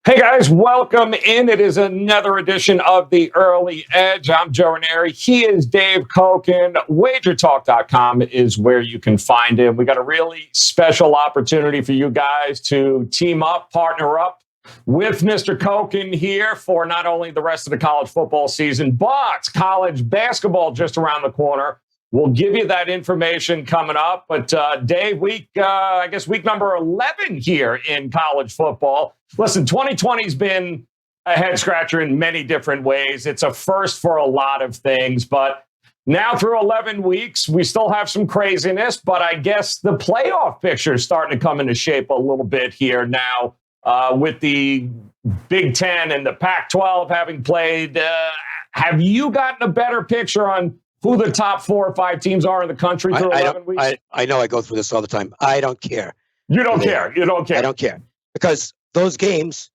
Hey guys, welcome in. It is another edition of the Early Edge. I'm Joe Raineri. He is Dave Cokin. WagerTalk.com is where you can find him. We got a really special opportunity for you guys to team up, partner up with Mr. Cokin here for not only the rest of the college football season, but college basketball just around the corner. We'll give you that information coming up. But Dave, I guess week number 11 here in college football. Listen, 2020 has been a head scratcher in many different ways. It's a first for a lot of things. But now through 11 weeks, we still have some craziness. But I guess the playoff picture is starting to come into shape a little bit here now with the Big Ten and the Pac-12 having played. Have you gotten a better picture on who the top 4 or 5 teams are in the country through 11 weeks? I know I go through this all the time. I don't care. You don't care. You don't care. I don't care. Because those games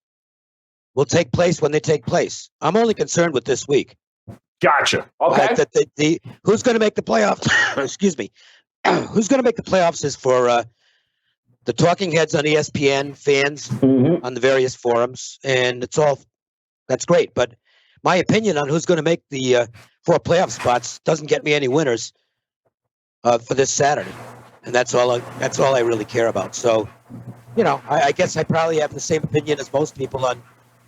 will take place when they take place. I'm only concerned with this week. Gotcha. Okay. Who's going to make the playoffs? Excuse me. Who's going to make the playoffs is for the talking heads on ESPN, fans on the various forums, and that's great. But my opinion on who's going to make the 4 playoff spots doesn't get me any winners for this Saturday, and that's all I really care about. So, I guess I probably have the same opinion as most people on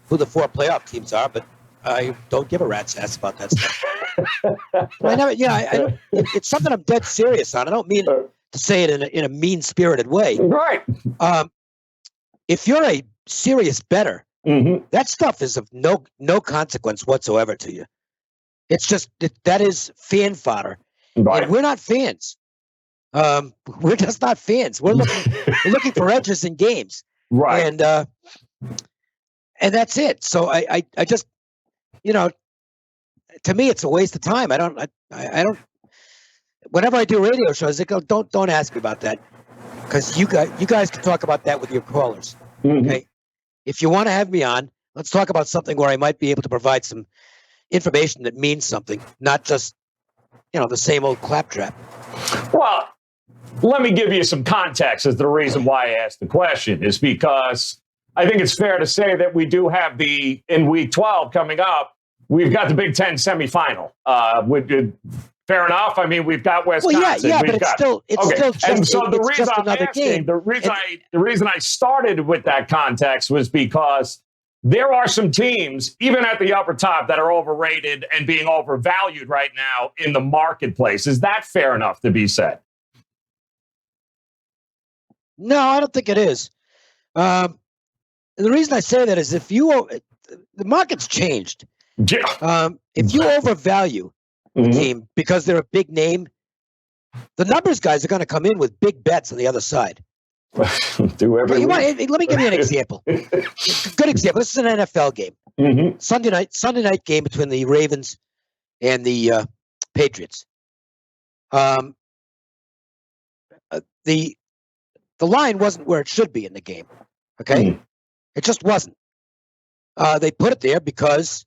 who the 4 playoff teams are, but I don't give a rat's ass about that stuff. It's something I'm dead serious on. I don't mean to say it in a mean-spirited way. Right. If you're a serious bettor, that stuff is of no consequence whatsoever to you. It's just that is fan fodder, right. And we're not fans. We're just not fans. We're looking for edges in games, right? And that's it. So I just, to me, it's a waste of time. I don't. Whenever I do radio shows, they go, don't ask me about that, because you guys can talk about that with your callers. Okay. If you want to have me on, let's talk about something where I might be able to provide some information that means something, not just, the same old claptrap. Well, let me give you some context as the reason why I asked the question is because I think it's fair to say that we do have in week 12 coming up, we've got the Big Ten semifinal. Fair enough. I mean, we've got Wisconsin. Well, yeah, but it's still just, and so the reason just I'm another asking, game. the reason I started with that context was because there are some teams, even at the upper top, that are overrated and being overvalued right now in the marketplace. Is that fair enough to be said? No, I don't think it is. The reason I say that is the market's changed. Yeah. If you overvalue the team because they're a big name, the numbers guys are going to come in with big bets on the other side. Let me give you an example. Good example. This is an NFL game. Sunday night game between the Ravens and the Patriots. The line wasn't where it should be in the game. Okay, it just wasn't. They put it there because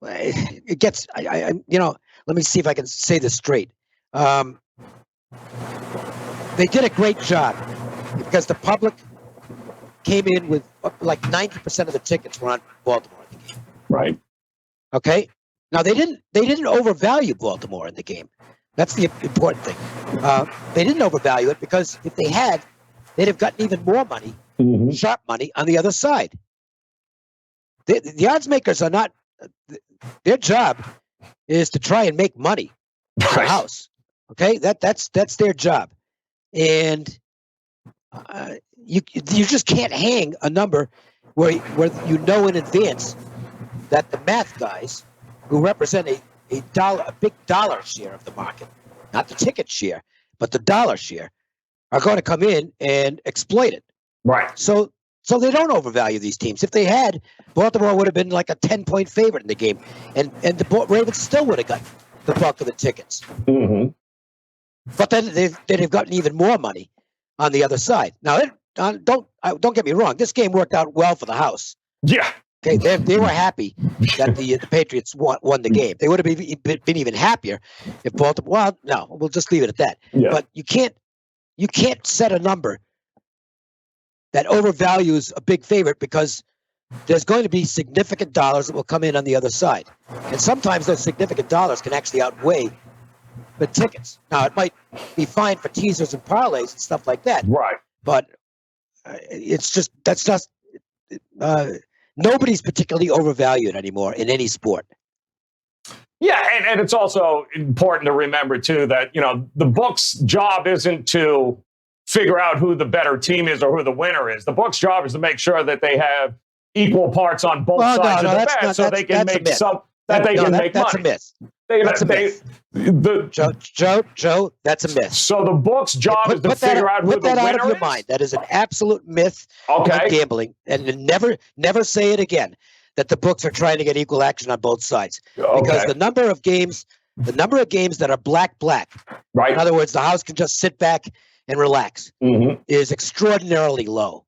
it gets. Let me see if I can say this straight. They did a great job because the public came in with like 90% of the tickets were on Baltimore in the game. Right. Okay. Now they didn't overvalue Baltimore in the game. That's the important thing. They didn't overvalue it because if they had, they'd have gotten even more money, sharp money on the other side. The odds makers are not. Their job is to try and make money in the house. Okay, that's their job. And you just can't hang a number where in advance that the math guys who represent a big dollar share of the market, not the ticket share, but the dollar share, are going to come in and exploit it. Right. So they don't overvalue these teams. If they had, Baltimore would have been like a 10-point favorite in the game, and the Ravens still would have gotten the bulk of the tickets. But then they'd have gotten even more money on the other side. Now, don't get me wrong. This game worked out well for the house. Yeah. Okay, they were happy that the Patriots won the game. They would have been even happier if Baltimore. Well, no, we'll just leave it at that. Yeah. But you can't set a number that overvalues a big favorite because there's going to be significant dollars that will come in on the other side. And sometimes those significant dollars can actually outweigh the tickets. Now, it might be fine for teasers and parlays and stuff like that. Right. But nobody's particularly overvalued anymore in any sport. Yeah, and it's also important to remember, too, that, the book's job isn't to figure out who the better team is or who the winner is. The book's job is to make sure that they have equal parts on both sides of the bet so they can make money. That's a myth. That's a myth. Joe, that's a myth. So the book's job is to figure out who the winner is? Put that out of your mind. That is an absolute myth of gambling. And never say it again, that the books are trying to get equal action on both sides. Because the number of games that are black, right? In other words, the house can just sit back and relax, is extraordinarily low.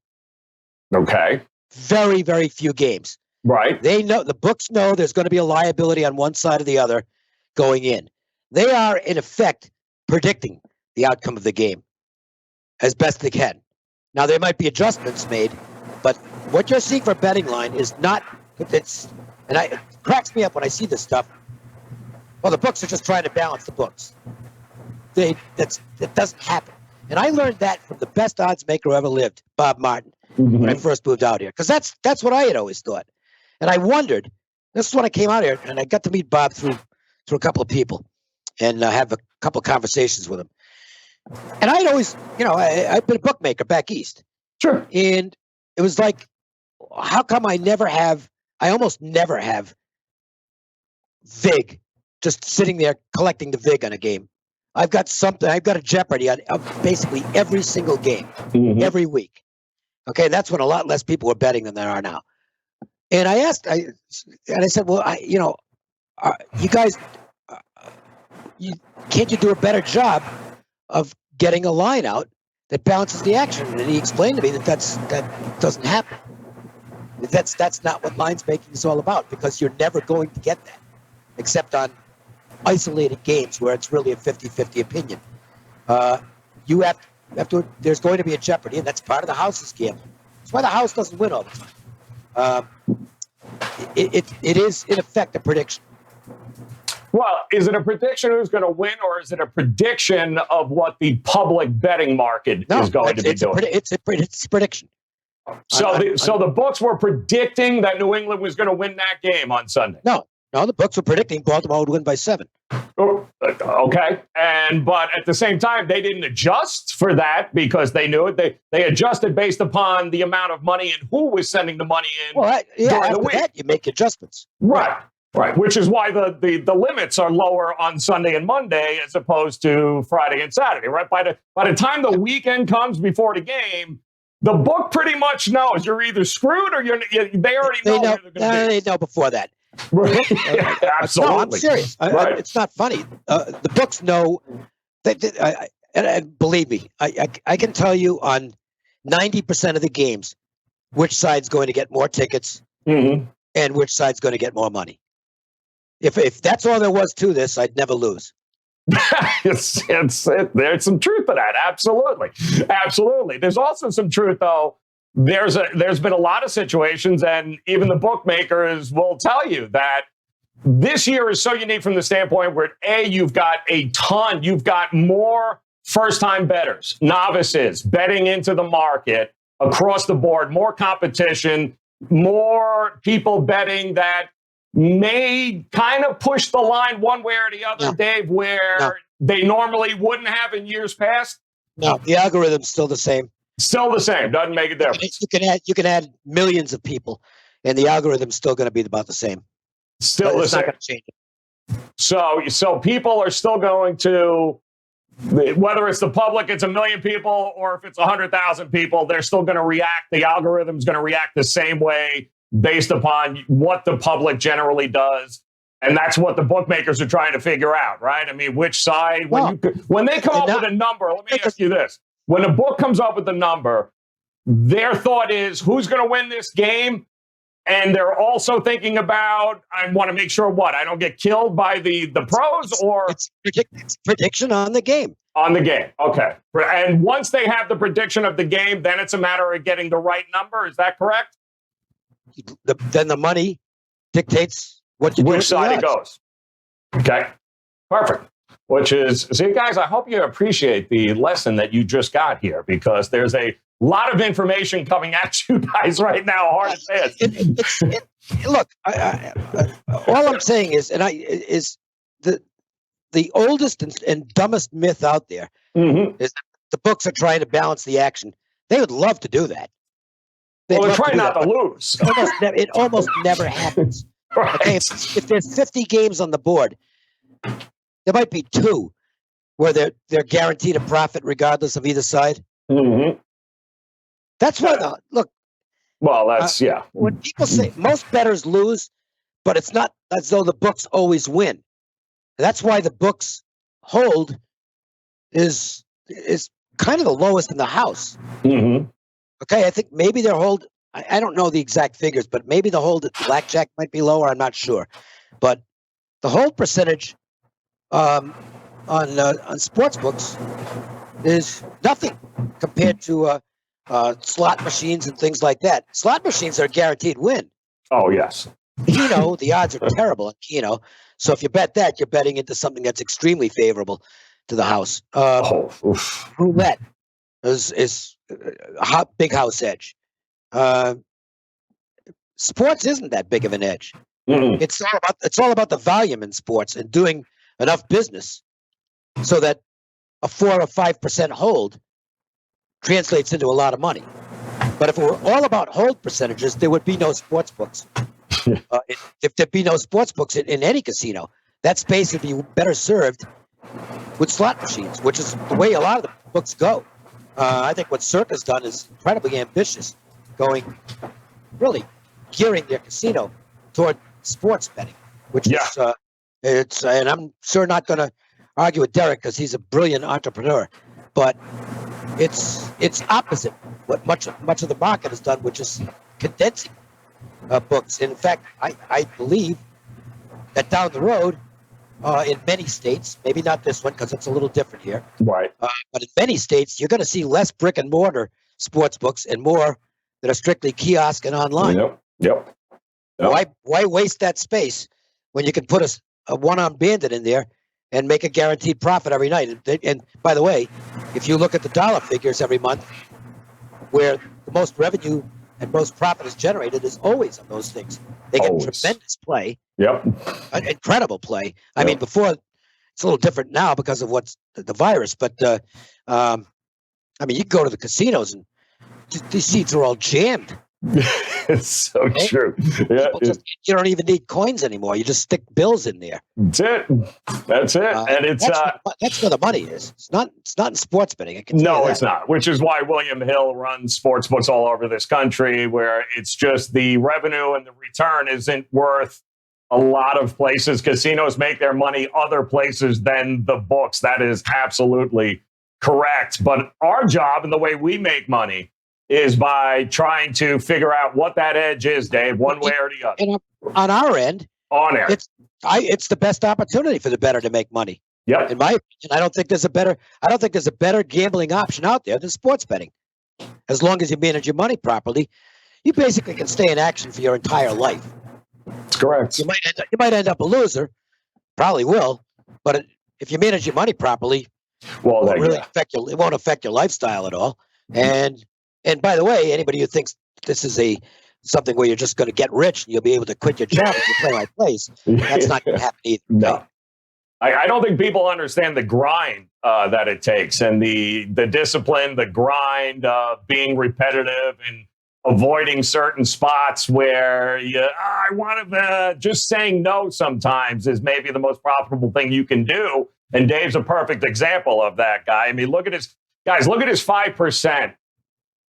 Okay. Very, very few games. Right. The books know there's going to be a liability on one side or the other going in. They are, in effect, predicting the outcome of the game as best they can. Now, there might be adjustments made, but what you're seeing for betting line is not, it cracks me up when I see this stuff. Well, the books are just trying to balance the books. That doesn't happen. And I learned that from the best odds maker who ever lived, Bob Martin, when I first moved out here. Because that's what I had always thought. And I wondered, this is when I came out here, and I got to meet Bob through a couple of people and have a couple of conversations with him. And I'd always, I've been a bookmaker back east. Sure. And it was like, how come I almost never have VIG just sitting there collecting the VIG on a game. I've got a Jeopardy on basically every single game, every week. Okay, that's when a lot less people were betting than there are now. And I said, well, you guys, can't you do a better job of getting a line out that balances the action? And he explained to me that doesn't happen. That's not what lines making is all about, because you're never going to get that, except on isolated games where it's really a 50-50 opinion. You have to, there's going to be a Jeopardy, and that's part of the house's gamble. That's why the house doesn't win all the time. It is, in effect, a prediction. Well, is it a prediction who's going to win, or is it a prediction of what the public betting market is going to be doing? It's a prediction. So the books were predicting that New England was going to win that game on Sunday. No, the books were predicting Baltimore would win by 7. Okay, but at the same time, they didn't adjust for that because they knew it. They adjusted based upon the amount of money and who was sending the money in. Well, after that, you make adjustments. Right. Which is why the limits are lower on Sunday and Monday as opposed to Friday and Saturday. Right. By the time the weekend comes before the game, the book pretty much knows you're either screwed or they already know. They know before that. Absolutely. No, I'm serious. It's not funny. The books know. And believe me, I can tell you on 90% of the games which side's going to get more tickets and which side's going to get more money. If that's all there was to this, I'd never lose. There's some truth to that. Absolutely. There's also some truth, though. There's been a lot of situations, and even the bookmakers will tell you that this year is so unique from the standpoint where, you've got more first-time bettors, novices betting into the market across the board, more competition, more people betting that may kind of push the line one way or the other, Dave, where they normally wouldn't have in years past. No, the algorithm's still the same. Still the same. Doesn't make a difference. You can add millions of people, and the algorithm's still going to be about the same. Still the same. Not going to change it. So people are still going to, whether it's the public, it's 1 million people, or if it's 100,000 people, they're still going to react. The algorithm's going to react the same way based upon what the public generally does. And that's what the bookmakers are trying to figure out, right? I mean, which side, when they come up with a number, let me ask you this. When a book comes up with a number, their thought is, who's going to win this game? And they're also thinking about, I want to make sure I don't get killed by the pros, or it's prediction on the game. On the game. Okay. And once they have the prediction of the game, then it's a matter of getting the right number. Is that correct? Then the money dictates what you do. Which side it goes. Okay. Perfect. Which is, see, guys, I hope you appreciate the lesson that you just got here, because there's a lot of information coming at you guys right now. Hard to say. Look, all I'm saying is, the oldest and dumbest myth out there is that the books are trying to balance the action. They would love to do that. They're trying not to lose. It almost never happens. Right. Okay, if there's 50 games on the board, there might be 2 where they're guaranteed a profit regardless of either side. That's why look. Well, that's when people say most bettors lose, but it's not as though the books always win. That's why the books hold is kind of the lowest in the house. Okay, I think maybe their hold. I don't know the exact figures, but maybe the hold at blackjack might be lower. I'm not sure, but the hold percentage on sports books is nothing compared to slot machines and things like that. Slot machines are a guaranteed win. Oh yes. Keno, the odds are terrible on Keno. So if you bet that, you're betting into something that's extremely favorable to the house. Roulette is a big house edge. Sports isn't that big of an edge. It's all about the volume in sports and doing enough business so that a 4 or 5% hold translates into a lot of money. But if it were all about hold percentages, there would be no sports books. If there'd be no sports books in any casino, that space would be better served with slot machines, which is the way a lot of the books go. I think what Cirque has done is incredibly ambitious, really gearing their casino toward sports betting, which is and I'm sure not going to argue with Derek because he's a brilliant entrepreneur, but it's opposite what much of the market has done, which is condensing books. In fact, I believe that down the road, in many states, maybe not this one because it's a little different here, right? But in many states, you're going to see less brick and mortar sports books and more that are strictly kiosk and online. Yep. Why waste that space when you can put a one-armed bandit in there and make a guaranteed profit every night? And by the way, if you look at the dollar figures every month, where the most revenue and most profit is generated is always on those things. They get tremendous play. Yep. An incredible play. I mean, before, it's a little different now because of what's the virus, but I mean, you go to the casinos and these seats are all jammed. It's so true. Yeah, you don't even need coins anymore. You just stick bills in there. That's it. And it's that's where the money is. It's not in sports betting. No, it's not. Which is why William Hill runs sports books all over this country, where it's just the revenue and the return isn't worth a lot of places. Casinos make their money other places than the books. That is absolutely correct. But our job and the way we make money is by trying to figure out what that edge is, Dave, one way or the other. And on our end, it's the best opportunity for the bettor to make money. Yep. In my opinion, I don't think there's a better gambling option out there than sports betting. As long as you manage your money properly, you basically can stay in action for your entire life. That's correct. You might end up a loser, probably will, but if you manage your money properly, it won't affect your lifestyle at all. And by the way, anybody who thinks this is something where you're just going to get rich and you'll be able to quit your job if you play my place, that's not going to happen either. No. I don't think people understand the grind that it takes and the discipline, the grind of being repetitive and avoiding certain spots where I want to just saying no sometimes is maybe the most profitable thing you can do. And Dave's a perfect example of that guy. I mean, look at his 5%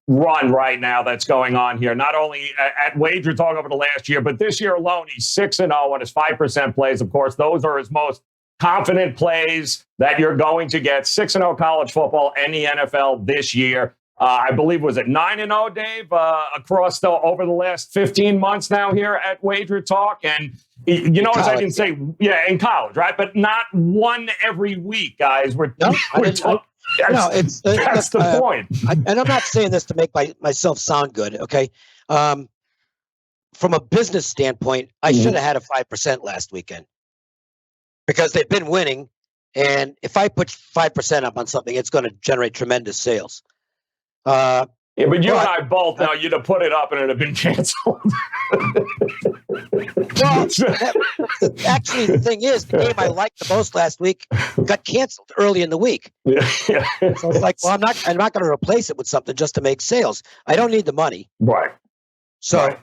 run right now that's going on here. Not only at WagerTalk over the last year, but this year alone, he's 6-0 on his 5% plays. Of course, those are his most confident plays that you're going to get. 6-0 college football and the NFL this year. I believe, was it 9-0, Dave, across over the last 15 months now here at Wager Talk. And you know, as I didn't say, in college, right? But not one every week, guys. That's the point. And I'm not saying this to make myself sound good, okay? From a business standpoint, I should have had a 5% last weekend because they've been winning. And if I put 5% up on something, it's going to generate tremendous sales. But you and I both know you'd have put it up and it'd have been canceled. Well, actually, the thing is, the game I liked the most last week got canceled early in the week. Yeah. So it's like, well, I'm not going to replace it with something just to make sales. I don't need the money. Right. So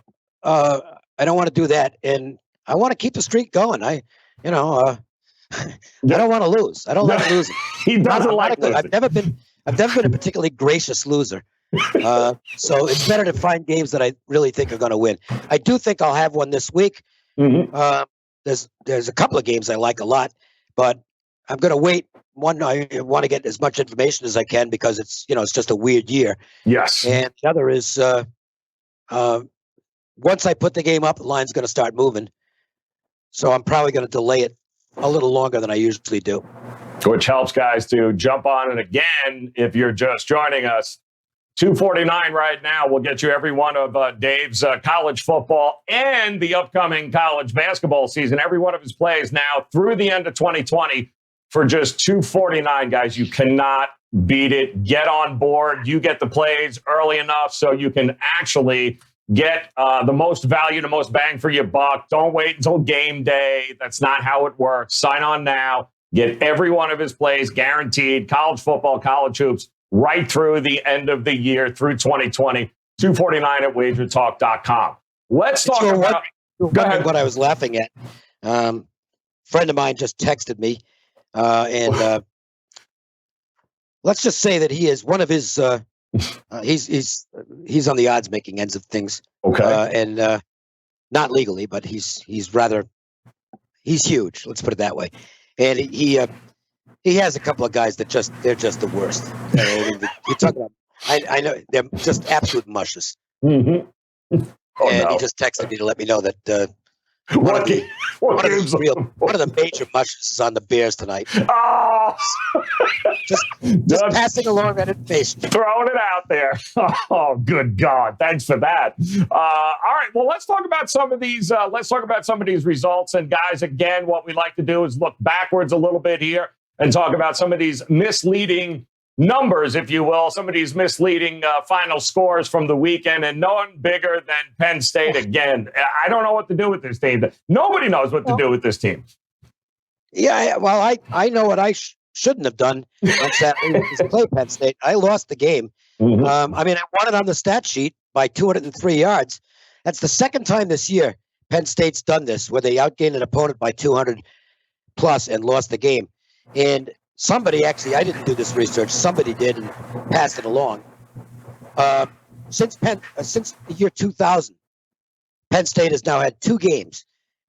I don't want to do that, and I want to keep the streak going. I don't want to lose. I don't like losing. He doesn't like losing. I've never been a particularly gracious loser. So it's better to find games that I really think are going to win. I do think I'll have one this week. There's a couple of games I like a lot, but I'm going to wait. One, I want to get as much information as I can because it's just a weird year. Yes. And the other is once I put the game up, the line's going to start moving. So I'm probably going to delay it a little longer than I usually do. Which helps guys to jump on it again if you're just joining us. $249 right now will get you every one of Dave's college football and the upcoming college basketball season. Every one of his plays now through the end of 2020 for just $249, guys. You cannot beat it. Get on board. You get the plays early enough so you can actually get the most value, the most bang for your buck. Don't wait until game day. That's not how it works. Sign on now. Get every one of his plays guaranteed. College football, college hoops, right through the end of the year, through 2020. $249 at WagerTalk.com. Let's talk about... Go ahead. What I was laughing at. Friend of mine just texted me, and let's just say that he is one of his... he's on the odds making ends of things. Okay. And not legally, but he's huge. Let's put it that way. And he has a couple of guys that they're just the worst. You're talking about, I know they're just absolute mushes. Mm-hmm. He just texted me to let me know that one of the major mushes is on the Bears tonight. Oh! just passing along that information. Throwing it out there. Oh, good God. Thanks for that. All right. Well, let's talk about some of these. Let's talk about some of these results. And guys, again, what we like to do is look backwards a little bit here and talk about some of these misleading numbers, if you will, some of these misleading final scores from the weekend, and none bigger than Penn State again. I don't know what to do with this team. Nobody knows what to do with this team. Yeah, well, I know what I shouldn't have done on Saturday is play Penn State. I lost the game. Mm-hmm. I won it on the stat sheet by 203 yards. That's the second time this year Penn State's done this, where they outgained an opponent by 200 plus and lost the game. And somebody actually, I didn't do this research, somebody did and passed it along. Since the year 2000, Penn State has now had two games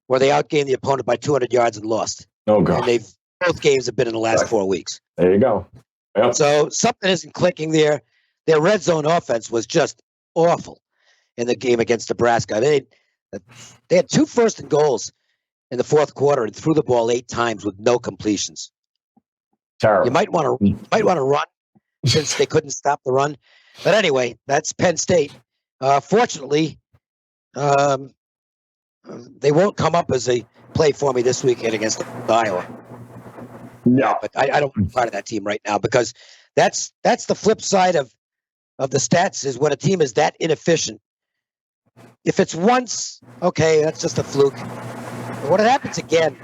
where they outgained the opponent by 200 yards and lost. Oh, God. And both games have been in the last 4 weeks. There you go. Yep. So something isn't clicking there. Their red zone offense was just awful in the game against Nebraska. They had 2 first and goals in the fourth quarter and threw the ball 8 times with no completions. Terrible. You might want to run since they couldn't stop the run. But anyway, that's Penn State. Fortunately, they won't come up as a play for me this weekend against Iowa. No, but I don't want to be part of that team right now because that's the flip side of the stats is when a team is that inefficient. If it's once, okay, that's just a fluke. But when it happens again,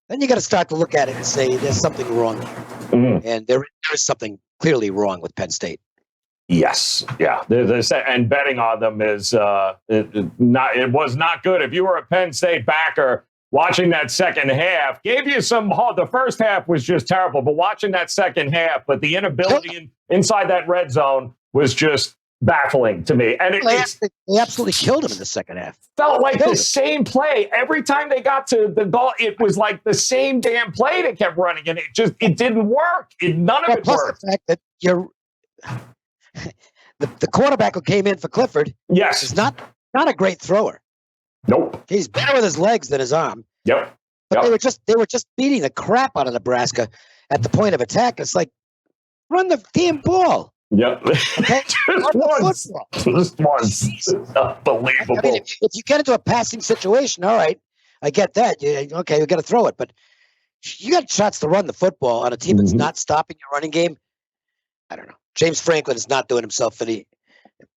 then you got to start to look at it and say there's something wrong here. Mm-hmm. And there is something clearly wrong with Penn State. Yes, yeah, and betting on them is it was not good. If you were a Penn State backer watching that second half, gave you some. The first half was just terrible, but watching that second half, but the inability inside that red zone was just baffling to me. And they absolutely killed him in the second half. Felt like the same play every time they got to the goal. It was like the same damn play they kept running, and it didn't work. None of it worked. The fact that the quarterback who came in for Clifford Yes. is not a great thrower. Nope. He's better with his legs than his arm. Yep. But they were just beating the crap out of Nebraska at the point of attack. It's like, run the damn ball. Yep. Okay? Just once. Unbelievable. I mean, if you get into a passing situation, all right, I get that. Okay, we got to throw it, but you got shots to run the football on a team that's not stopping your running game. I don't know. James Franklin is not doing himself any.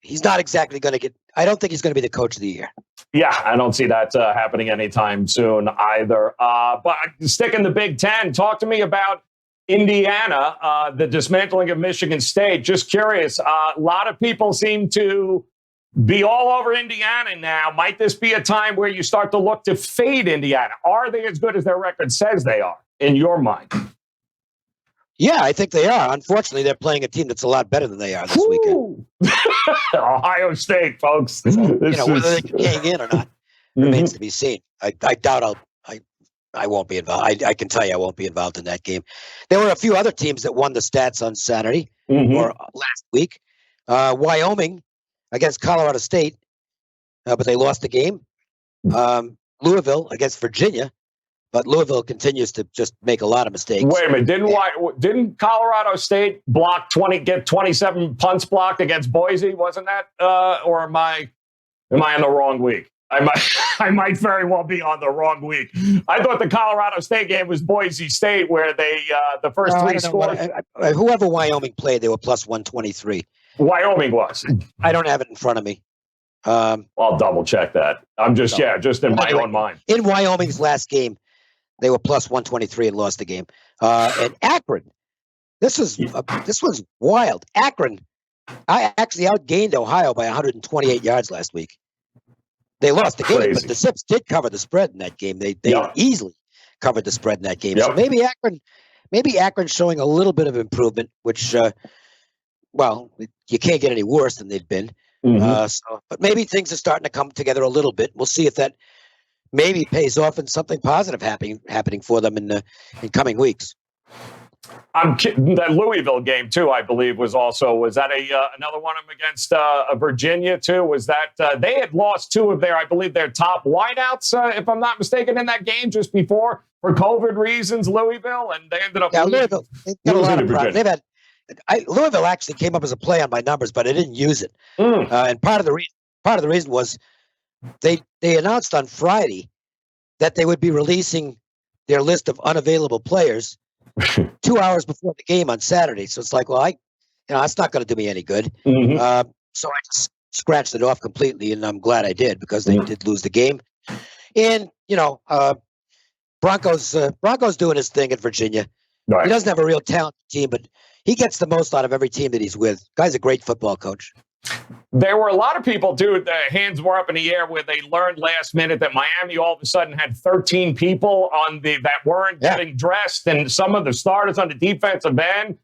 He's not exactly going to get. I don't think he's going to be the coach of the year. Yeah, I don't see that happening anytime soon either. But stick in the Big Ten. Talk to me about Indiana, the dismantling of Michigan State. Just curious. A lot of people seem to be all over Indiana now. Might this be a time where you start to look to fade Indiana? Are they as good as their record says they are, in your mind? Yeah, I think they are. Unfortunately, they're playing a team that's a lot better than they are this weekend. Ohio State, folks. So, whether they can hang in or not remains to be seen. I doubt I won't be involved. I can tell you I won't be involved in that game. There were a few other teams that won the stats on Saturday or last week. Wyoming against Colorado State, but they lost the game. Louisville against Virginia, but Louisville continues to just make a lot of mistakes. Wait a minute, didn't Colorado State get 27 punts blocked against Boise? Wasn't that or am I in the wrong week? I might very well be on the wrong week. I thought the Colorado State game was Boise State, where they the first three scores. Whoever Wyoming played, they were plus 123. Wyoming was. I don't have it in front of me. I'll double check that. I'm just in my own mind. In Wyoming's last game, they were plus 123 and lost the game. And Akron, this was wild. Akron, I actually outgained Ohio by 128 yards last week. They lost the game, but the Zips did cover the spread in that game. They easily covered the spread in that game. So maybe Akron's showing a little bit of improvement, which, you can't get any worse than they've been. But maybe things are starting to come together a little bit. We'll see if that maybe pays off in something positive happening for them in coming weeks. I'm kidding. That Louisville game too, I believe, was that another one of them against Virginia too? Was that they had lost two of their top wideouts, if I'm not mistaken, in that game just before for COVID reasons, Louisville, and they ended up Louisville. They've got a lot of problems. Louisville actually came up as a play on my numbers, but I didn't use it. And part of the reason was they announced on Friday that they would be releasing their list of unavailable players 2 hours before the game on Saturday. So it's like, well, that's not going to do me any good. So I just scratched it off completely, and I'm glad I did because they did lose the game. And Bronco's doing his thing at Virginia. Right. He doesn't have a real talented team, but he gets the most out of every team that he's with. Guy's a great football coach. There were a lot of people, too, their hands were up in the air where they learned last minute that Miami all of a sudden had 13 people that weren't getting dressed, and some of the starters on the defensive end.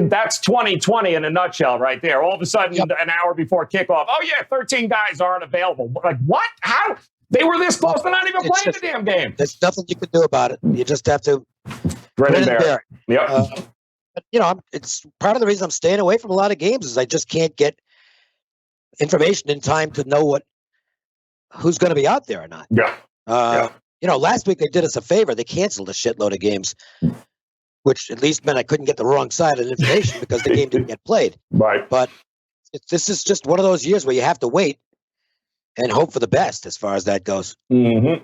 That's 2020 in a nutshell right there. All of a sudden, an hour before kickoff, 13 guys aren't available. Like, what? How? They were this close to not even playing the damn game. There's nothing you can do about it. You just have to grin and bear it. Yep. But, it's part of the reason I'm staying away from a lot of games is I just can't get information in time to know who's going to be out there or not. Last week they did us a favor. They canceled a shitload of games, which at least meant I couldn't get the wrong side of the information because the game didn't get played. Right. But this is just one of those years where you have to wait and hope for the best as far as that goes. And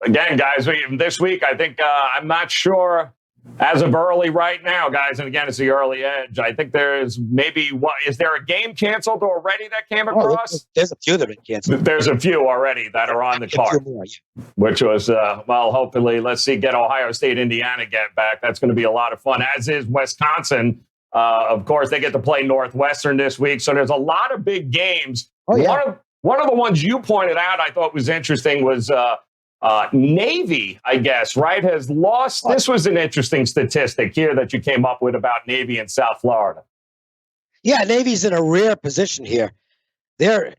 again, guys, this week, I think I'm not sure as of early right now, guys. And again, it's the early edge. I think there's is there a game canceled already that came across? There's a few that have been canceled. There's a few already that are on the card, which was, hopefully, let's see, get Ohio State, Indiana get back. That's going to be a lot of fun, as is Wisconsin. Of course, they get to play Northwestern this week. So there's a lot of big games. One of the ones you pointed out I thought was interesting was Navy, I guess, right, has lost. This was an interesting statistic here that you came up with about Navy in South Florida. Yeah, Navy's in a rare position here. They've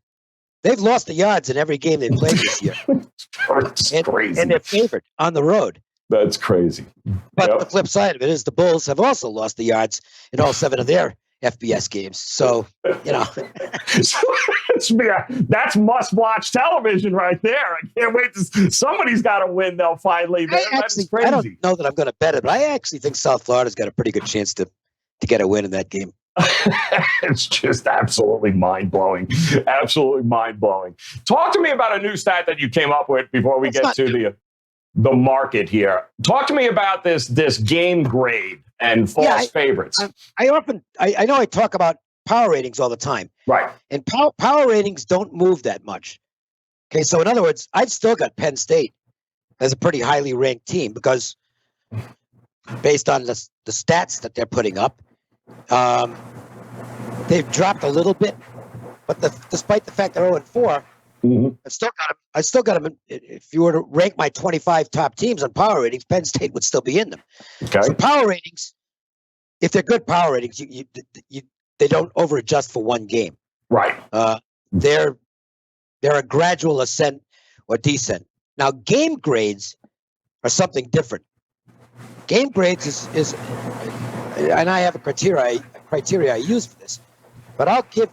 lost the yards in every game they've played this year. It's crazy. And they're favored on the road. That's crazy. But the flip side of it is the Bulls have also lost the yards in all 7 of their FBS games. So, that's must-watch television right there. I can't wait somebody's got to win, though, finally. That's crazy. I don't know that I'm going to bet it, but I actually think South Florida's got a pretty good chance to get a win in that game. It's just absolutely mind-blowing. Absolutely mind-blowing. Talk to me about a new stat that you came up with before we get to the market here. Talk to me about this game grade and false favorites. I know I talk about power ratings all the time. Right. And power ratings don't move that much. Okay, so in other words, I've still got Penn State as a pretty highly ranked team because based on the stats that they're putting up, they've dropped a little bit. But despite the fact they're 0-4, I still got them. If you were to rank my 25 top teams on power ratings, Penn State would still be in them. Okay. So power ratings, if they're good power ratings, they don't over adjust for one game. Right. They're a gradual ascent or descent. Now, game grades are something different. Game grades is and I have a criteria I use for this, but I'll give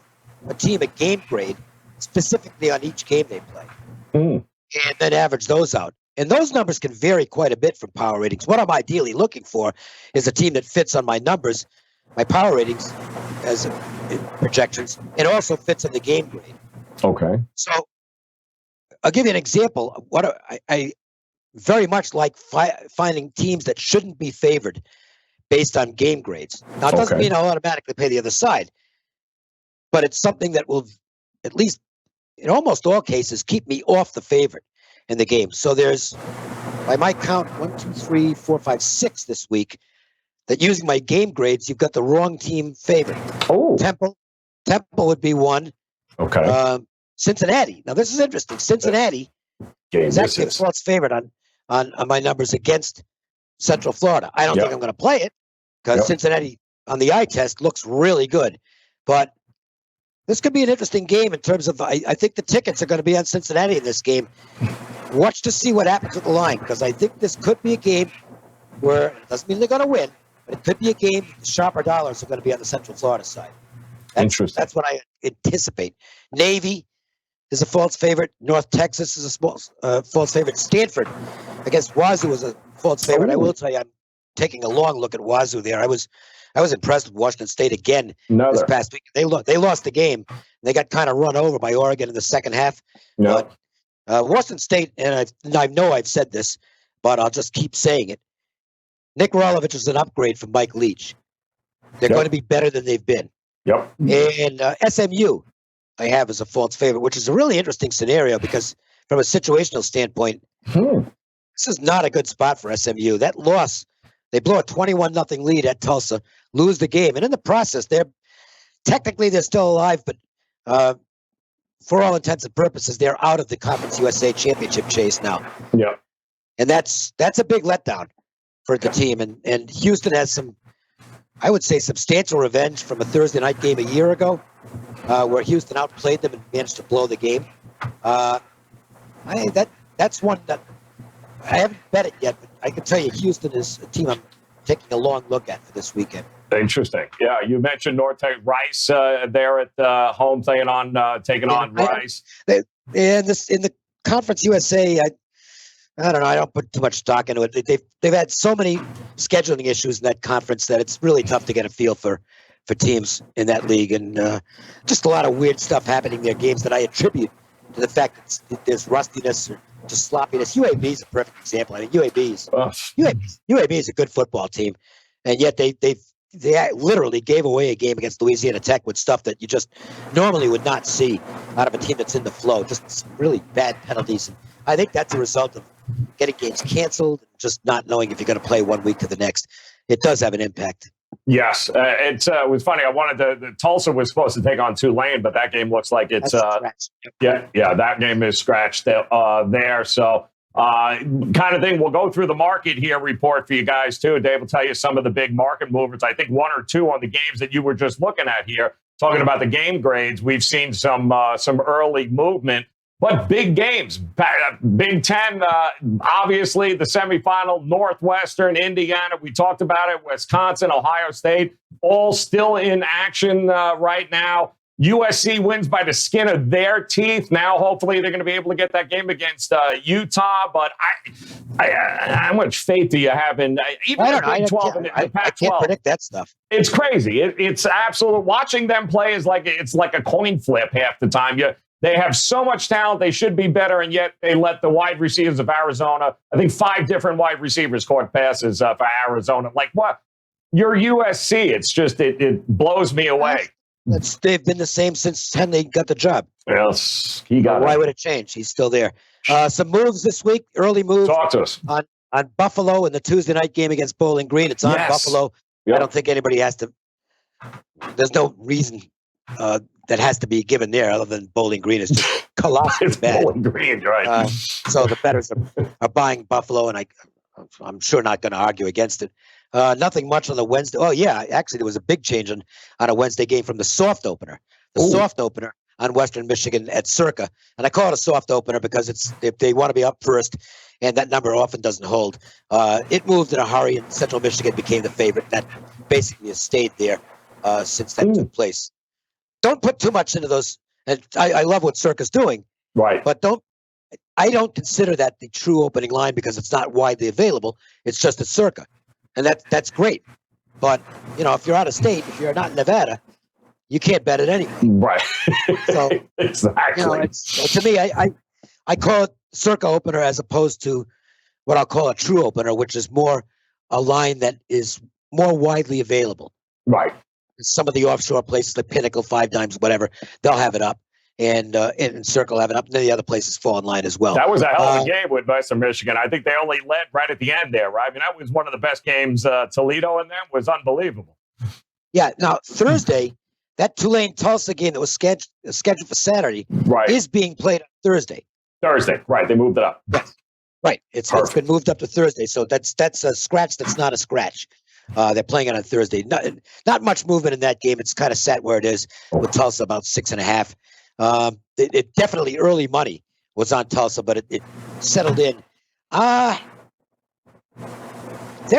a team a game grade specifically on each game they play, and then average those out. And those numbers can vary quite a bit from power ratings. What I'm ideally looking for is a team that fits on my numbers, my power ratings as projections. It also fits in the game grade. Okay. So I'll give you an example. What I very much like finding teams that shouldn't be favored based on game grades. Now, it doesn't mean I'll automatically pay the other side, but it's something that will, at least in almost all cases, keep me off the favorite in the game. So there's, by my count, 1, 2, 3, 4, 5, 6 this week, that using my game grades, you've got the wrong team favored. Oh. Temple would be one. Okay. Cincinnati. Now, this is interesting. Cincinnati is actually a false favorite on my numbers against Central Florida. I don't think I'm going to play it because Cincinnati on the eye test looks really good. But this could be an interesting game in terms of, I think the tickets are going to be on Cincinnati in this game. Watch to see what happens with the line, because I think this could be a game where it doesn't mean they're going to win, but it could be a game the sharper dollars are going to be on the Central Florida side. Interesting. That's what I anticipate. Navy is a false favorite. North Texas is a false favorite. Stanford against Wazoo is a false favorite. I will tell you, I'm taking a long look at Wazoo there. I was impressed with Washington State again this past week. They lost the game. They got kind of run over by Oregon in the second half. No. But Washington State, and I know I've said this, but I'll just keep saying it. Nick Rolovich is an upgrade from Mike Leach. They're going to be better than they've been. Yep. And SMU, I have as a false favorite, which is a really interesting scenario because from a situational standpoint, this is not a good spot for SMU. That loss, they blow a 21-0 lead at Tulsa, lose the game. And in the process, they're still alive, but for all intents and purposes, they're out of the Conference USA championship chase now. Yeah. And that's a big letdown for the team. And Houston has some, I would say, substantial revenge from a Thursday night game a year ago, where Houston outplayed them and managed to blow the game. That's one that I haven't bet it yet, but I can tell you Houston is a team I'm taking a long look at for this weekend. Interesting. Yeah, you mentioned North Texas. Rice there at home taking on Rice. In the Conference USA, I don't know. I don't put too much stock into it. They've had so many scheduling issues in that conference that it's really tough to get a feel for teams in that league, and just a lot of weird stuff happening in their games that I attribute to the fact that there's rustiness or just sloppiness. UAB is a perfect example. I mean, UAB is a good football team, and yet they literally gave away a game against Louisiana Tech with stuff that you just normally would not see out of a team that's in the flow. Just some really bad penalties. And I think that's a result of getting games canceled, just not knowing if you're going to play one week to the next. It does have an impact. Yes, it was funny. I wanted the Tulsa was supposed to take on Tulane, but that game looks like it's that game is scratched there. So kind of thing. We'll go through the market here report for you guys too. Dave will tell you some of the big market movements. I think one or two on the games that you were just looking at here, talking about the game grades. We've seen some early movement. But big games, Big Ten, obviously the semifinal, Northwestern, Indiana. We talked about it, Wisconsin, Ohio State. all still in action right now. USC wins by the skin of their teeth. Now, hopefully, they're going to be able to get that game against Utah. But how much faith do you have in even the Big 12 and the Pac-12? I can't predict that stuff. It's crazy. It's absolute. Watching them play is like a coin flip half the time. They have so much talent. They should be better, and yet they let the wide receivers of Arizona. I think 5 different wide receivers caught passes for Arizona. Like what? You're USC. It's just it blows me away. They've been the same since Henley got the job. Yes, he got Why would it change? He's still there. Some moves this week, early moves. Talk to us. On Buffalo in the Tuesday night game against Bowling Green. It's on Buffalo. Yep. I don't think anybody has to. There's no reason that has to be given there other than Bowling Green is just colossal. It's bad. Bowling Green, right? So the bettors are buying Buffalo, and I'm sure not going to argue against it. Nothing much on the Wednesday. Oh, yeah. Actually, there was a big change on a Wednesday game from the soft opener. Soft opener on Western Michigan at Circa. And I call it a soft opener because if they want to be up first, and that number often doesn't hold. It moved in a hurry, and Central Michigan became the favorite. That basically has stayed there since that took place. Don't put too much into those. And I love what Circa's doing. Right. But I don't consider that the true opening line because it's not widely available. It's just at Circa. And that's great. But, if you're out of state, if you're not in Nevada, you can't bet it anyway. Right. So, exactly. To me, I call it Circa opener as opposed to what I'll call a true opener, which is more a line that is more widely available. Right. Some of the offshore places like Pinnacle, Five Dimes, whatever, they'll have it up. And Circle have it up. And then the other places fall in line as well. That was a hell of a game with Western Michigan. I think they only led right at the end there, right? I mean, that was one of the best games. Toledo and them was unbelievable. Yeah. Now, Thursday, that Tulane-Tulsa game that was scheduled for Saturday is being played on Thursday. Thursday, right. They moved it up. Yes. Right. It's been moved up to Thursday. So that's a scratch that's not a scratch. They're playing it on Thursday. Not much movement in that game. It's kind of sat where it is with Tulsa, about 6.5. It definitely early money was on Tulsa, but it settled in. They're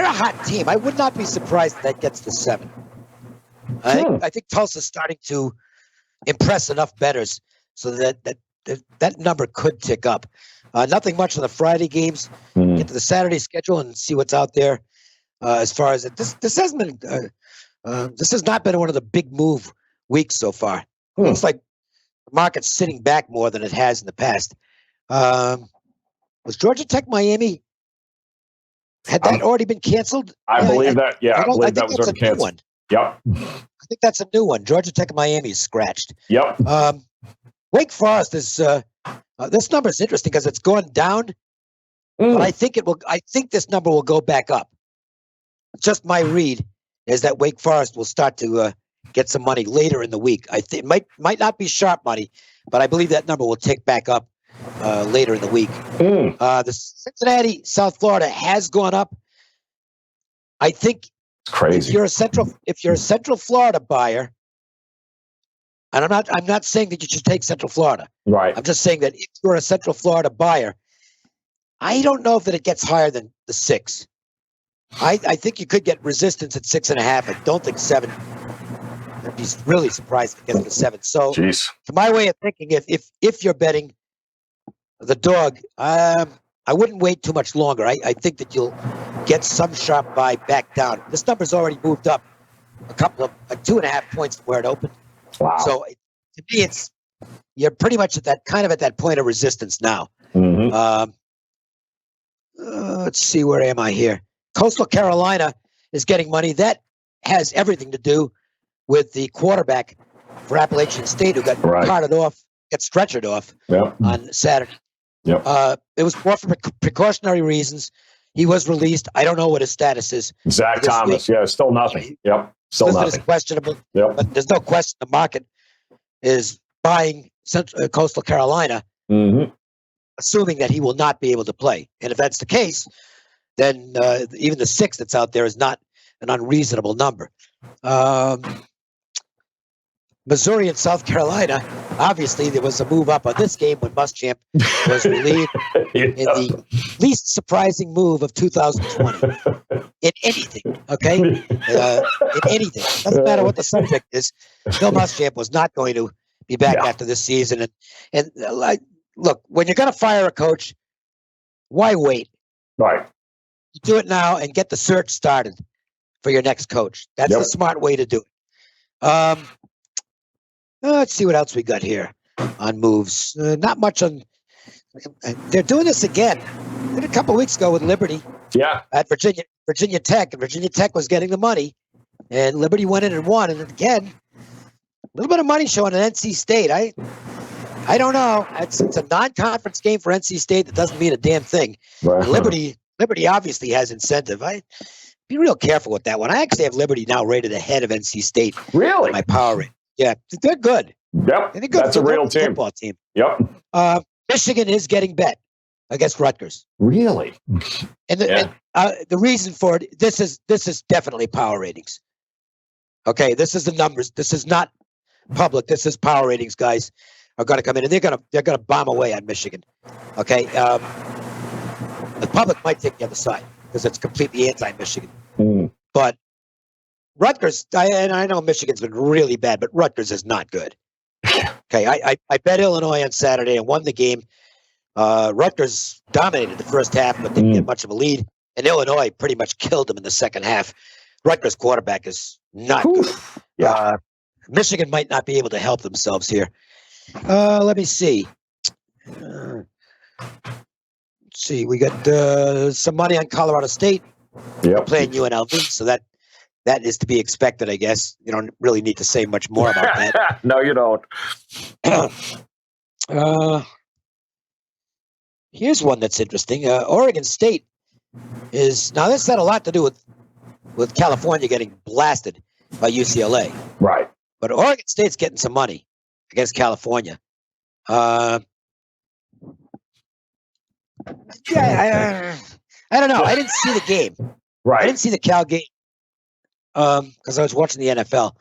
a hot team. I would not be surprised if that gets to 7. I think Tulsa's starting to impress enough bettors so that number could tick up. Nothing much on the Friday games. Get to the Saturday schedule and see what's out there. As far as this hasn't been, this has not been one of the big move weeks so far. Looks like the market's sitting back more than it has in the past. Was Georgia Tech Miami? Had that already been canceled? I believe that. Yeah, I believe that was already canceled. Yep. I think that's a new one. Georgia Tech Miami is scratched. Yep. Wake Forest is. This number is interesting because it's gone down, but I think it will. I think this number will go back up. Just my read is that Wake Forest will start to get some money later in the week. I think it might not be sharp money, but I believe that number will tick back up later in the week. The Cincinnati, South Florida has gone up. I think it's crazy. If you're a Central Florida buyer, and I'm not saying that you should take Central Florida. Right. I'm just saying that if you're a Central Florida buyer, I don't know if that it gets higher than the 6. I think you could get resistance at 6.5. I don't think 7. I'd be really surprised if it gets to 7. So, to my way of thinking, if you're betting the dog, I wouldn't wait too much longer. I think that you'll get some sharp buy back down. This number's already moved up a couple of 2.5 points from where it opened. Wow. So to me, you're pretty much at that point of resistance now. Let's see, where am I here? Coastal Carolina is getting money. That has everything to do with the quarterback for Appalachian State who got stretchered off on Saturday. Yep. It was more for precautionary reasons. He was released. I don't know what his status is. Zach Thomas, still nothing. Yep, still nothing. Is questionable. Yep. But there's no question the market is buying Coastal Carolina, assuming that he will not be able to play. And if that's the case, then even the 6 that's out there is not an unreasonable number. Missouri and South Carolina, obviously there was a move up on this game when Muschamp was relieved in the least surprising move of 2020. in anything. Okay, in anything. Doesn't matter what the subject is. Bill Muschamp was not going to be back after this season. And like, look, when you're going to fire a coach, why wait? Right. Do it now and get the search started for your next coach. That's the smart way to do it. Let's see what else we got here on moves. Not much on. They're doing this again. Did a couple weeks ago with Liberty. Yeah. At Virginia Tech, and Virginia Tech was getting the money, and Liberty went in and won. And again, a little bit of money showing at NC State. I don't know. It's a non-conference game for NC State. That doesn't mean a damn thing. Right. Liberty obviously has incentive. I be real careful with that one. I actually have Liberty now rated ahead of NC State. Really? My power rate. Yeah, they're good. Yep. They're good. That's a real team. Football team. Yep. Michigan is getting bet against Rutgers. Really? And the reason for it, this is definitely power ratings. Okay, this is the numbers. This is not public. This is power ratings. Guys are going to come in and they're gonna bomb away on Michigan. Okay, the public might take the other side because it's completely anti-Michigan. But Rutgers, I know Michigan's been really bad, but Rutgers is not good. Okay, I bet Illinois on Saturday and won the game. Rutgers dominated the first half, but didn't get much of a lead. And Illinois pretty much killed them in the second half. Rutgers' quarterback is not good. Yeah. Michigan might not be able to help themselves here. Let me see. Let's see. We got some money on Colorado State. Yep. Playing UNLV, so that is to be expected, I guess. You don't really need to say much more about that. No, you don't. Here's one that's interesting. Oregon State is now. This had a lot to do with California getting blasted by UCLA, right? But Oregon State's getting some money against California. I don't know. I didn't see the game. Right. I didn't see the Cal game because I was watching the NFL.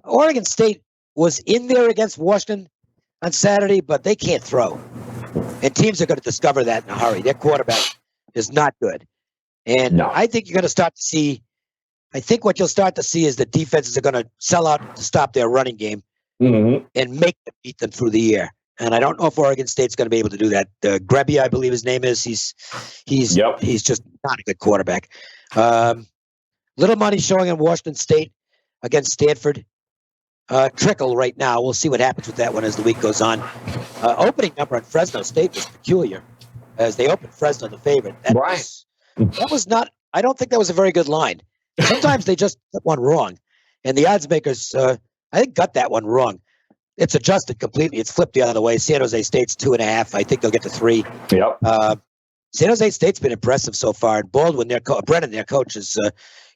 Oregon State was in there against Washington on Saturday, but they can't throw. And teams are going to discover that in a hurry. Their quarterback is not good. And I think you're going to start to see, I think what you'll start to see is the defenses are going to sell out to stop their running game and make them beat them through the air. And I don't know if Oregon State's going to be able to do that. Grebby, I believe his name is. He's just not a good quarterback. Little money showing in Washington State against Stanford. Trickle right now. We'll see what happens with that one as the week goes on. Opening number on Fresno State was peculiar, as they opened Fresno the favorite. That was not. I don't think that was a very good line. Sometimes they just get one wrong, and the odds makers, I think, got that one wrong. It's adjusted completely. It's flipped the other way. San Jose State's 2.5. I think they'll get to 3. Yep. San Jose State's been impressive so far. And Baldwin, Brennan, their coach, is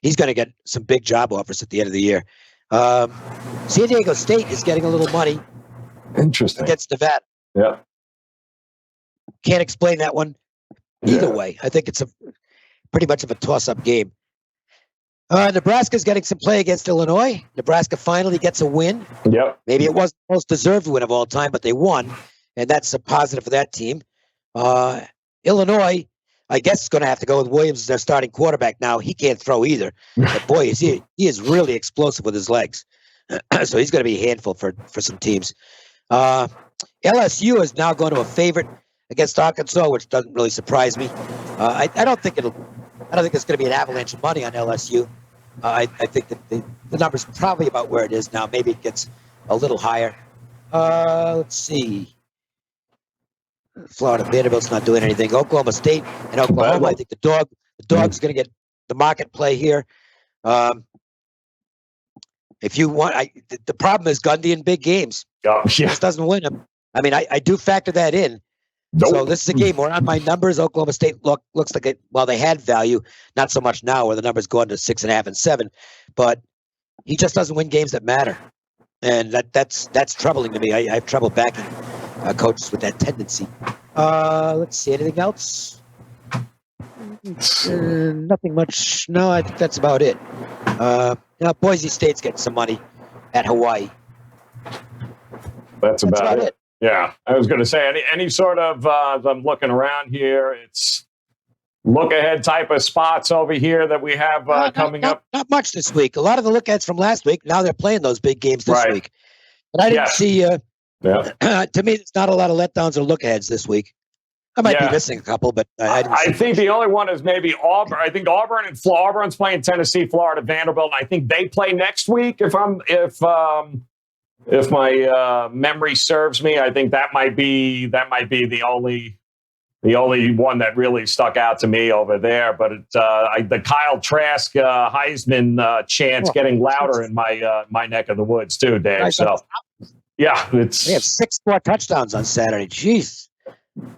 he's going to get some big job offers at the end of the year. San Diego State is getting a little money. Interesting. Against Nevada. Yeah. Can't explain that one either way. I think it's a pretty much of a toss-up game. Nebraska's getting some play against Illinois. Nebraska finally gets a win. Yep. Maybe it wasn't the most deserved win of all time, but they won, and that's a positive for that team. Illinois, I guess, is going to have to go with Williams as their starting quarterback now. He can't throw either. But boy, he is really explosive with his legs. So he's going to be a handful for some teams. LSU is now going to a favorite against Arkansas, which doesn't really surprise me. I don't think there's going to be an avalanche of money on LSU. I think that the number's probably about where it is now. Maybe it gets a little higher. Let's see. Florida Vanderbilt's not doing anything. Oklahoma State and Oklahoma. I think the dog's going to get the market play here. If you want, the problem is Gundy in big games. Just doesn't win them. I mean, I do factor that in. Nope. So this is a game where on my numbers, Oklahoma State looks like they had value, not so much now where the numbers go into 6.5 and 7, but he just doesn't win games that matter. And that's troubling to me. I have trouble backing coaches with that tendency. Let's see, anything else? Nothing much. No, I think that's about it. Boise State's getting some money at Hawaii. That's about it. Yeah, I was going to say any sort of. I'm looking around here. It's look-ahead type of spots over here that we have coming up? Not much this week. A lot of the look-aheads from last week, now they're playing those big games this week. But I didn't see, to me, there's not a lot of letdowns or look-aheads this week. I might be missing a couple, but I didn't see think the only one is maybe Auburn. I think Auburn's playing Tennessee, Florida, Vanderbilt. And I think they play next week. If my memory serves me, I think that might be the only one that really stuck out to me over there. But the Kyle Trask Heisman chants getting louder in my neck of the woods too, Dave. So they have 6 more touchdowns on Saturday. Jeez.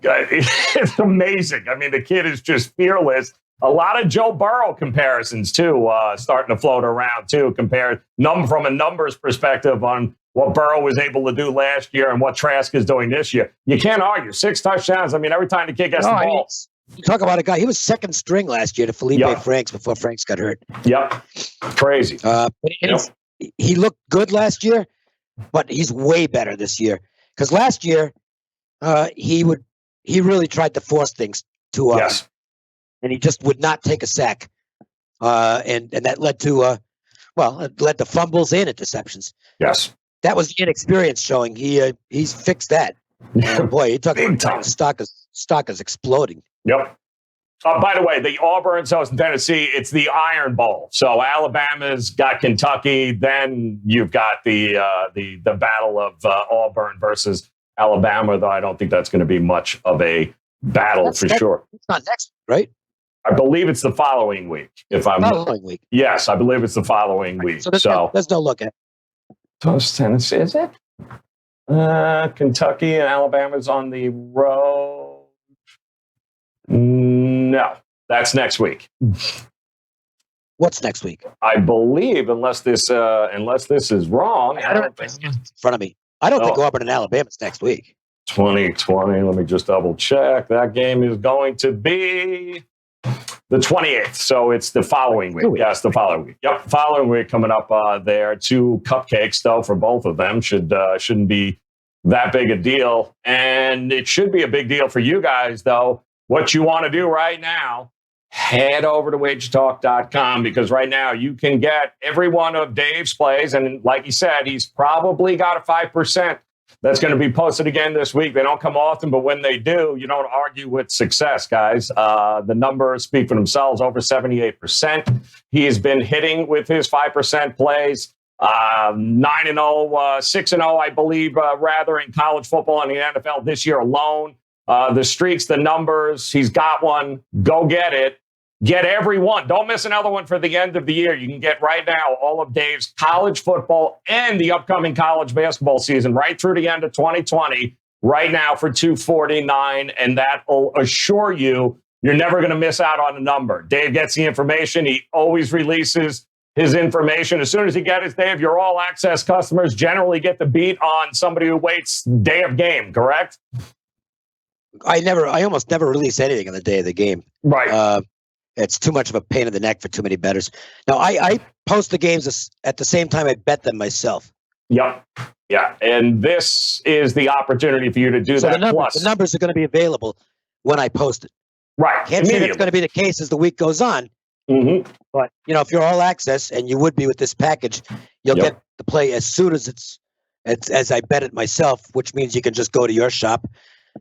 It's amazing. I mean, the kid is just fearless. A lot of Joe Burrow comparisons, too, starting to float around, too, compared from a numbers perspective on what Burrow was able to do last year and what Trask is doing this year. You can't argue. 6 touchdowns. I mean, every time the kid gets the ball. You talk about a guy. He was second string last year to Felipe Franks before Franks got hurt. Yep. Crazy. But he looked good last year, but he's way better this year. Because last year, he really tried to force things to us, and he just would not take a sack, and that led to fumbles and interceptions. Yes, that was the inexperience showing. He's fixed that. Boy, you talk about stock is exploding. Yep. By the way, the Auburn's hosting Tennessee. It's the Iron Bowl. So Alabama's got Kentucky. Then you've got the battle of Auburn versus Alabama, though I don't think that's going to be much of a battle for sure. It's not next week, right? I believe it's the following week. Following week. Yes, I believe it's the following week. So there's no look at. Toast Tennessee, is it? Kentucky and Alabama's on the road. No, that's next week. What's next week? I believe, unless this is wrong. I don't have it in front of me. I don't think Auburn and Alabama's next week. 2020. Let me just double check. That game is going to be the 28th. So it's the following week. Yes, the following week. Yep, following week coming up there. 2 cupcakes, though, for both of them. Shouldn't be that big a deal. And it should be a big deal for you guys, though. What you want to do right now, head over to WagerTalk.com, because right now you can get every one of Dave's plays. And like he said, he's probably got a 5% that's going to be posted again this week. They don't come often, but when they do, you don't argue with success, guys. The numbers speak for themselves, over 78%. He has been hitting with his 5% plays. 9-0, 6-0, I believe, rather, in college football and the NFL this year alone. The streaks, the numbers, he's got one. Go get it. Get every one. Don't miss another one for the end of the year. You can get right now all of Dave's college football and the upcoming college basketball season right through the end of 2020 right now for $249. And that will assure you you're never going to miss out on a number. Dave gets the information. He always releases his information. As soon as he gets it, Dave, your all access customers generally get the beat on somebody who waits day of game, correct? I almost never release anything on the day of the game. Right. It's too much of a pain in the neck for too many bettors. Now, I post the games at the same time I bet them myself. Yep. Yeah. And this is the opportunity for you to do that. The numbers are going to be available when I post it. Right. Can't say that's going to be the case as the week goes on. Mm-hmm. But, if you're all access, and you would be with this package, you'll get the play as soon as as I bet it myself, which means you can just go to your shop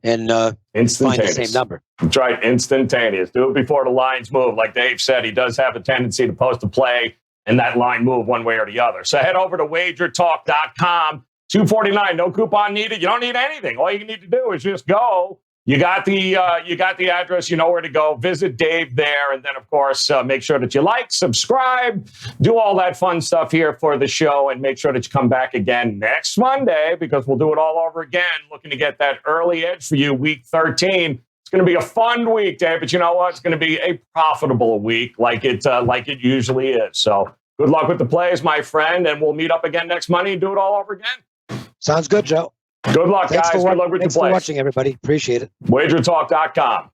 and find the same number. That's right, instantaneous. Do it before the lines move. Like Dave said, he does have a tendency to post a play and that line move one way or the other. So head over to WagerTalk.com. $249, no coupon needed. You don't need anything. All you need to do is just go. You got the address. You know where to go. Visit Dave there. And then, of course, make sure that you like, subscribe, do all that fun stuff here for the show. And make sure that you come back again next Monday, because we'll do it all over again. Looking to get that early edge for you, week 13. It's going to be a fun week, Dave. But you know what? It's going to be a profitable week like it usually is. So good luck with the plays, my friend. And we'll meet up again next Monday and do it all over again. Sounds good, Joe. Good luck, guys. Good luck with the plays. Thanks for watching, everybody. Appreciate it. WagerTalk.com.